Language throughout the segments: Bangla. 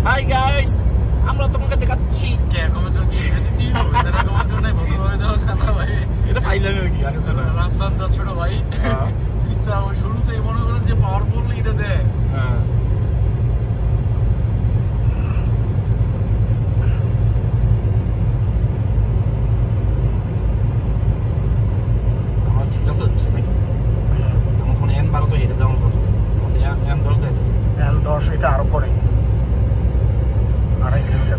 হাই গাইস, আমরা তোমাকে দেখাচ্ছি। কে কমেন্ট কি এডিটি হবে? যারা কমেন্ট নাই ভালোভাবে দাও জানা ভাই। এটা ফাইলামে কি আগে ছোট রাফসান দা ছোট ভাই। কিন্তু আমার শুরুতেই মনে করেন যে পাওয়ারফুল এটা দেয়। হ্যাঁ ঠিক আছে ভাই। আমার মনে N12 তো এটা যেমন কথা আমাদের N10 দেখাচ্ছে। N10 এটা আরো পরে 2.5 কিলোমিটার।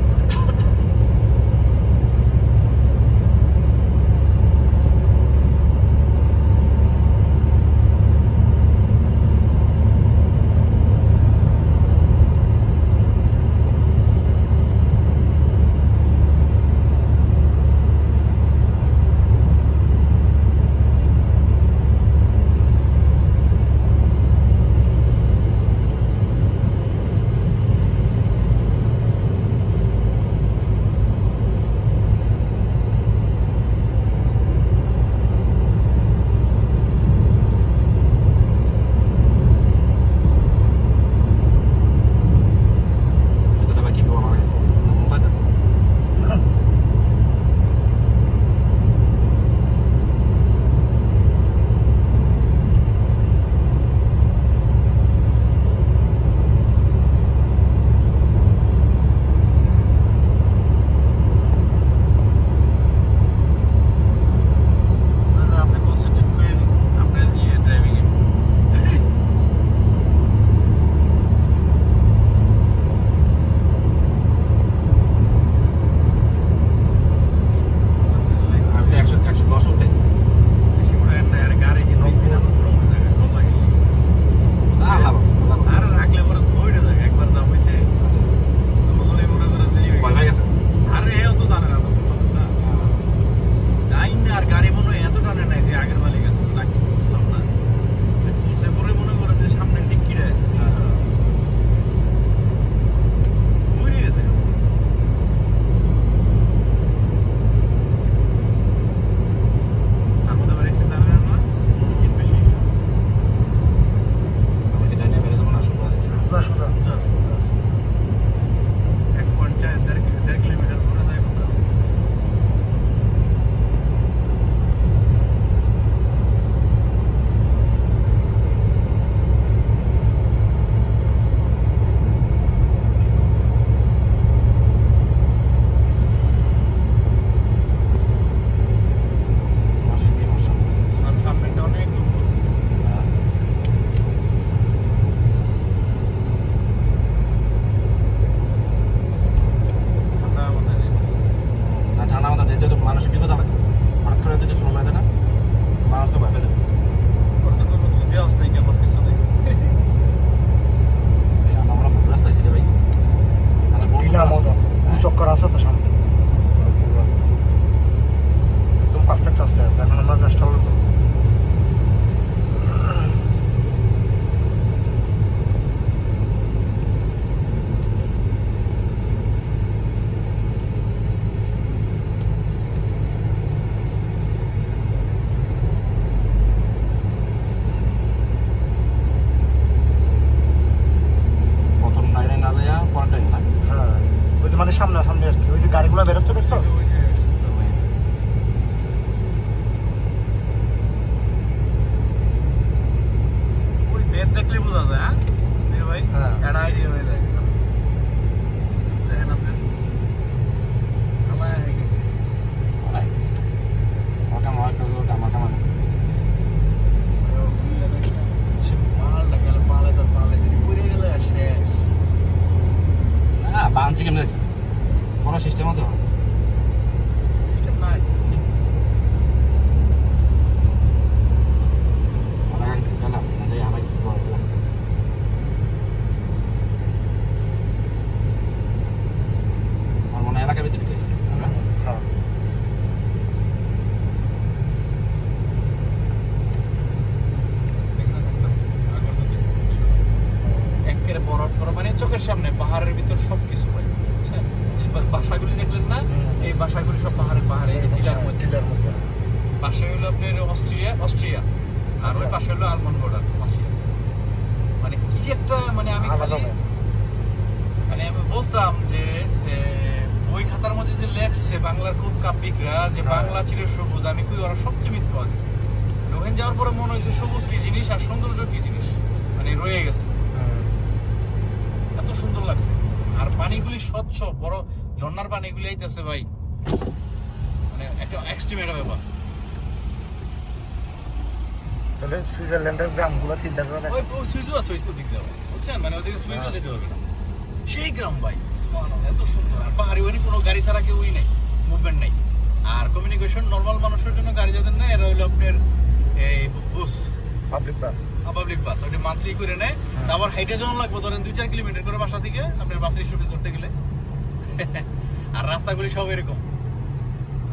সামনে আর কি ওই যে গাড়িগুলো বেরোচ্ছে দেখছো? ওই বেদ দেখলে বোঝা যায়। হ্যাঁ ভাই, একটা আইডিয়া হয়ে যায়। দেখেন আপনি বানছি কেমন দেখছেন? কোনো সিস্টেম আছে? সিস্টেম নাই। আমার মনে এলাকার ভিতরে গেছে। একেবারে বড় মানে চোখের সামনে পাহাড়ের ভিতর সবকিছু ভাই, বুঝছেন? বাসাগুলি দেখলেন না, এই বাসাগুলি সব পাহাড়ের টিলার মধ্যে। পাশে হলো আপনার অস্ট্রিয়া আর ওই পাশে হলো আলমন্ড বর্ডার। মানে কি যে একটা, মানে আমি খালি মানে আমি বলতাম যে বই খাতার মধ্যে যে লেখছে বাংলার খুব কাব্যিকরা যে বাংলা চির সবুজ, আমি কই ওরা সবচেয়ে মিথ্যা বলে। ওখানে যাওয়ার পরে মনে হয়েছে সবুজ কি জিনিস আর সৌন্দর্য কি জিনিস, মানে রয়ে গেছে। এত সুন্দর লাগছে, আর পানিগুলি স্বচ্ছ, বড় ঝর্ণার পানিগুলি আইতেছে ভাই, মানে একটা এক্সট্রিম একটা ব্যাপার। তাহলে সুইজারল্যান্ডের গ্রামগুলো চিন্তা করে দেখো। ওই সুইজও আছে ওই দিক দিয়ে, বুঝছেন, মানে ওদিকে সুইজও যেতে হবে না, সেই গ্রাম ভাই এত সুন্দর। আর পাহাড়ি ওখানে কোনো গাড়ি ছাড়া কেউই নেই, মুভমেন্ট নেই। আর কমিউনিকেশন নর্মাল মানুষের জন্য গাড়ি যাদের নেই, এরা হইলো আপনার এই বাস, পাবলিক বাস, ওইটা মান্থলি করে নেয়। আবার হাইটে যখন লাগবে ধরেন 2-4 কিলোমিটার করে বাসা থেকে আপনার বাসের স্টপেজ ধরতে গেলে। আর রাস্তাগুলি সব এরকম,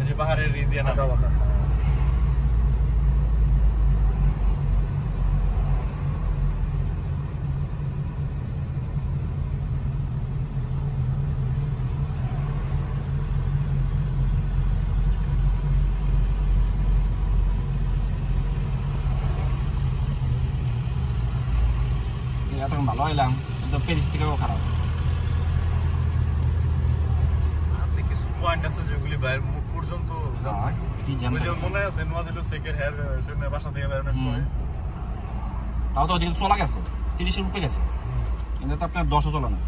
যে পাহাড়ের দিয়ে না এতক্ষণ ভালো হইলাম, কিন্তু প্যারিস থেকেও খারাপ। আছে কিছু পয়েন্ট আছে যেগুলি বাইরে মুখ পর্যন্ত মনে আছে নোয়াজিল সেকের হেয়ার বাসা থেকে বেরোনোর পরে। তাও তো ওদিকে চলা গেছে 30-এর উপরে গেছে, কিন্তু তো আপনার 10ও চলে না।